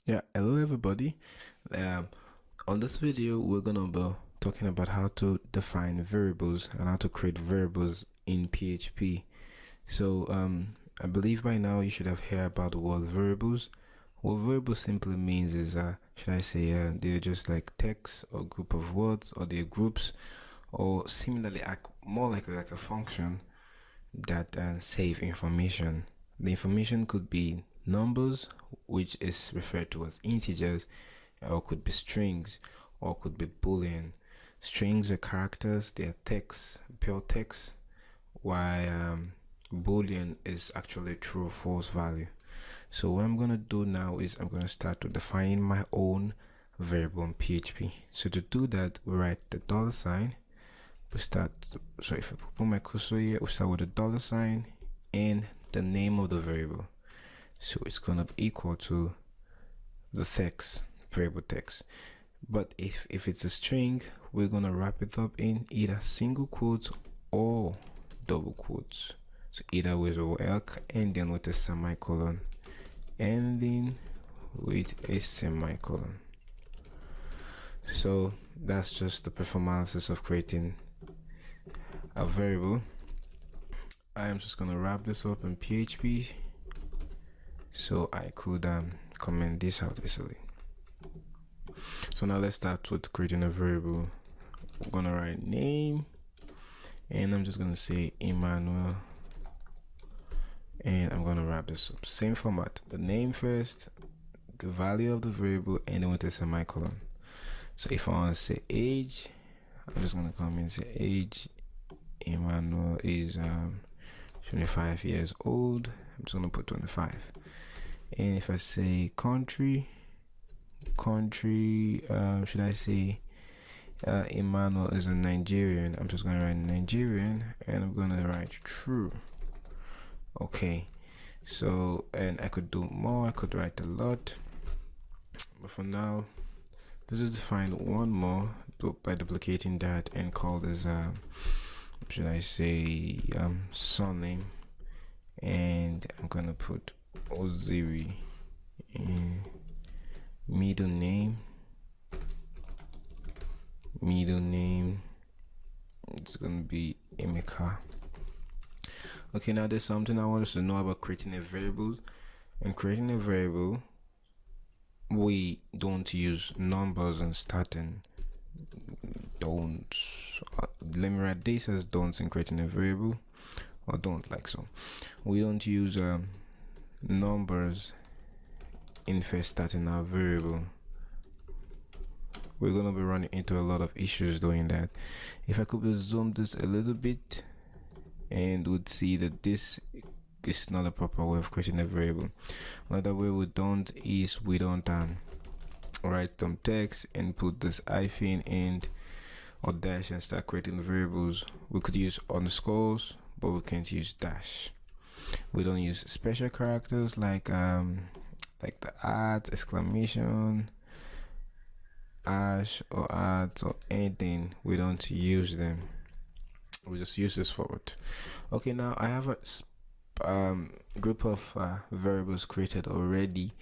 Yeah, hello everybody. Um, on this video, we're gonna be talking about how to define variables and how to create variables in PHP. So, I believe by now you should have heard about the word variables. What variables simply means is, should I say, they're just like text or group of words, or they're groups, or similarly, more like a function that save information. The information could be numbers, which is referred to as integers, or could be strings, or could be Boolean. Strings are characters, they are text, pure text, while Boolean is actually true or false value. So what I'm gonna do now is I'm gonna start to define my own variable in PHP. So to do that, we write the dollar sign. We start, so if I put my cursor here, we start with a dollar sign and the name of the variable. So it's gonna be equal to the text, variable text. But if it's a string, we're gonna wrap it up in either single quotes or double quotes. So either with or ending with a semicolon, ending with a semicolon. So that's just the performance of creating a variable. I am just gonna wrap this up in PHP so I could comment this out easily. So now let's start with creating a variable. We're gonna write name, and I'm just gonna say Emmanuel, and I'm gonna wrap this up. Same format, the name first, the value of the variable, and then with a semicolon. So if I want to say age, I'm just gonna come and say age Emmanuel is 25 years old. I'm just gonna put 25. And if I say country, should I say Emmanuel is a Nigerian, I'm just gonna write Nigerian, and I'm gonna write true. Okay, so, and I could do more, I could write a lot, but for now let's just define one more by duplicating that and call this should I say surname, and I'm gonna put Oziri in middle name, it's gonna be Emeka. Okay, now there's something I want us to know about creating a variable. In creating a variable, we don't use numbers and starting. Don't let me write this as don't in creating a variable, or don't, like so. We don't use numbers in first starting our variable. We're gonna be running into a lot of issues doing that. If I could zoom this a little bit, and would see that this is not a proper way of creating a variable. Another way we don't is we don't write some text and put this hyphen and or dash and start creating variables. We could use underscores, but we can't use dash. We don't use special characters like the @ exclamation, hash, or @ or anything. We don't use them. We just use this forward. Okay, now I have a group of variables created already,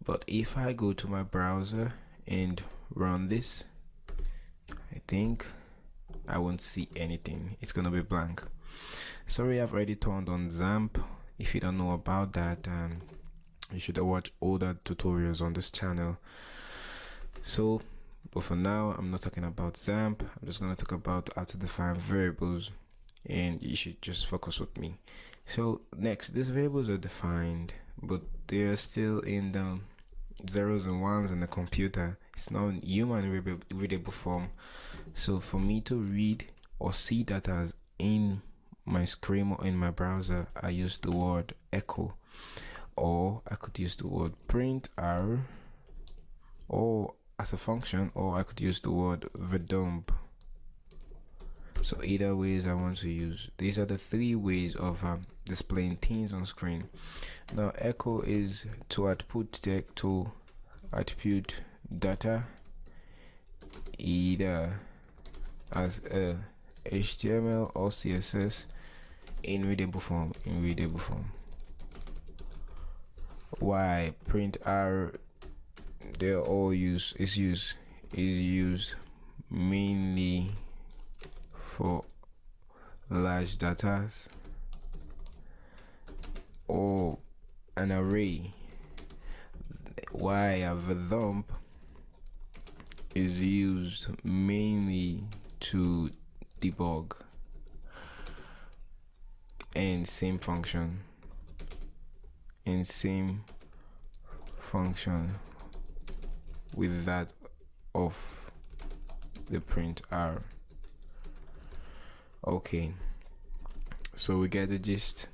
but if I go to my browser and run this, I think I won't see anything. It's gonna be blank. Sorry, I've already turned on XAMPP. If you don't know about that, you should watch older tutorials on this channel. So, but for now, I'm not talking about XAMPP. I'm just gonna talk about how to define variables, and you should just focus with me. So next, these variables are defined, but they're still in the zeros and ones in the computer. It's not in human readable form. So for me to read or see data in my screen or in my browser, I use the word echo, or I could use the word print r, or as a function, or I could use the word verdump. So either ways I want to use. These are the three ways of displaying things on screen. Now echo is to output data either as a HTML or CSS in readable form. Why print r they're all used mainly for large data or an array, while a dump is used mainly to debug, and same function with that of the print R. Okay, so we get the gist.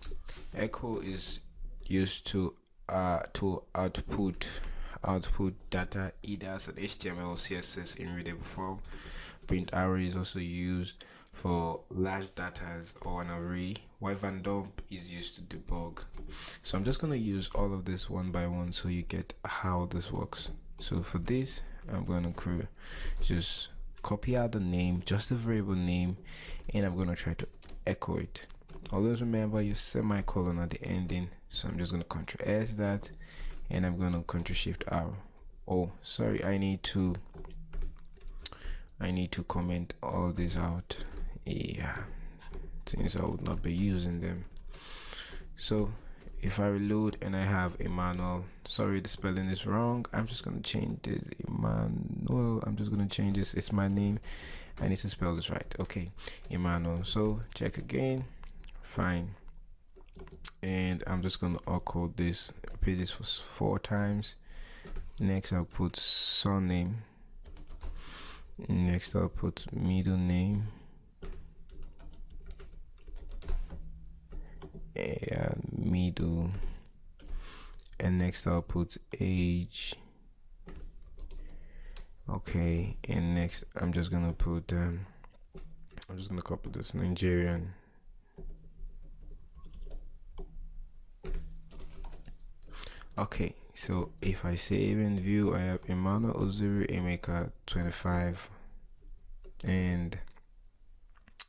Echo is used to output data either as an HTML or CSS in readable form. Print array is also used for large data or an array, while van dump is used to debug. So I'm just going to use all of this one by one so you get how this works. So for this, I'm going to just copy out the name, just the variable name, and I'm going to try to echo it. Always remember your semicolon at the ending. So I'm just going to Ctrl S that, and I'm going to Ctrl Shift R. Oh, sorry, I need to comment all this out. Yeah, since I would not be using them. So if I reload and I have Emmanuel, sorry the spelling is wrong, I'm just going to change this. Emmanuel, I'm just going to change this. It's my name, I need to spell this right. Okay, Emmanuel. So check again, fine. And I'm just going to echo this, repeat this for 4 times. Next I'll put surname. Next I'll put middle name, and middle, and next I'll put age. Okay, and next I'm just gonna put I'm just gonna copy this, Nigerian. Okay, so if I save and view, I have Emmanuel Ozuru Emeka 25 and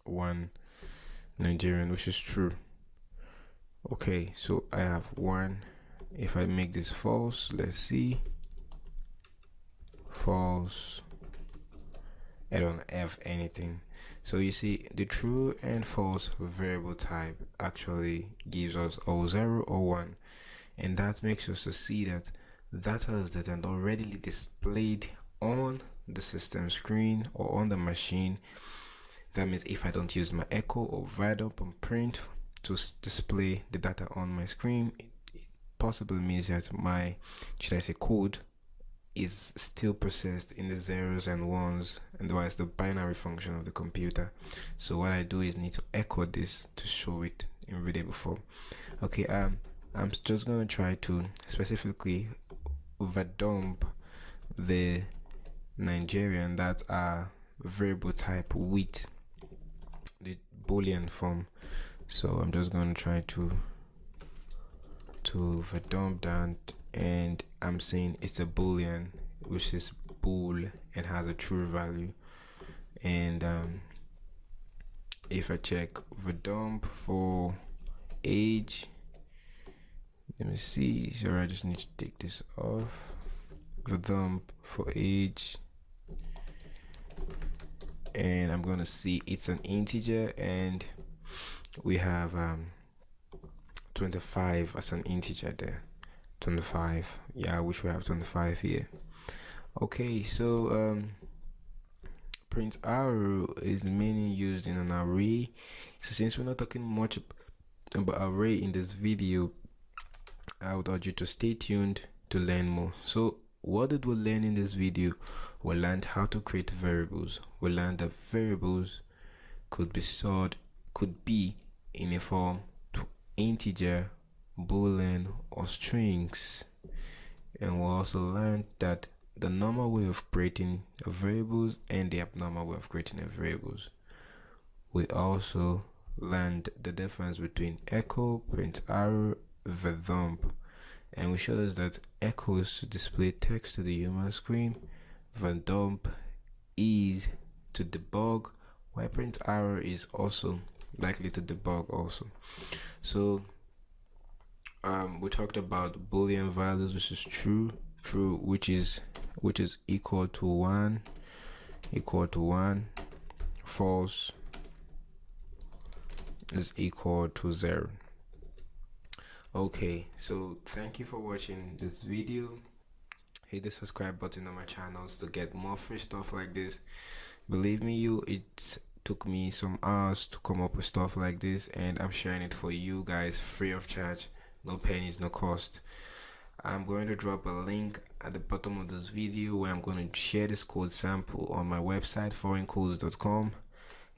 1 Nigerian, which is true. Okay, so I have 1. If I make this false, let's see. False. I don't have anything. So you see, the true and false variable type actually gives us or 0 or 1. And that makes us to see that data is that and already displayed on the system screen or on the machine. That means if I don't use my echo or write up and print to display the data on my screen, it possibly means that my, should I say, code is still processed in the zeros and ones, and otherwise the binary function of the computer. So what I do is need to echo this to show it in readable form. Okay, I'm just gonna try to specifically dump the Nigerian that are variable type with the Boolean form. So I'm just gonna try to dump that, and I'm saying it's a Boolean, which is bool and has a true value. And if I check dump for age, let me see. So I just need to take this off. Dump for age, and I'm gonna see it's an integer, and we have 25 as an integer there. 25, yeah, which we have 25 here. Okay, so print arrow is mainly used in an array. So since we're not talking much about array in this video, I would urge you to stay tuned to learn more. So what did we learn in this video? We learned how to create variables. We learned that variables could be stored, could be in a form to integer, Boolean, or strings. And we also learned that the normal way of creating variables and the abnormal way of creating variables. We also learned the difference between echo, print arrow, dump, and we showed us that echo is to display text to the human screen, dump is to debug, while print arrow is also likely to debug also. So we talked about Boolean values, which is true, which is which is equal to 1, false is equal to 0. Okay, so thank you for watching this video. Hit the subscribe button on my channels to get more free stuff like this. Believe me, it took me some hours to come up with stuff like this, and I'm sharing it for you guys free of charge. No pennies, no cost. I'm going to drop a link at the bottom of this video where I'm going to share this code sample on my website, foreigncodes.com.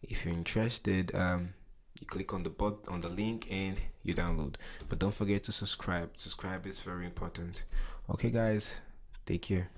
If you're interested, you click on the link and you download. But don't forget to subscribe. Subscribe is very important. Okay guys, take care.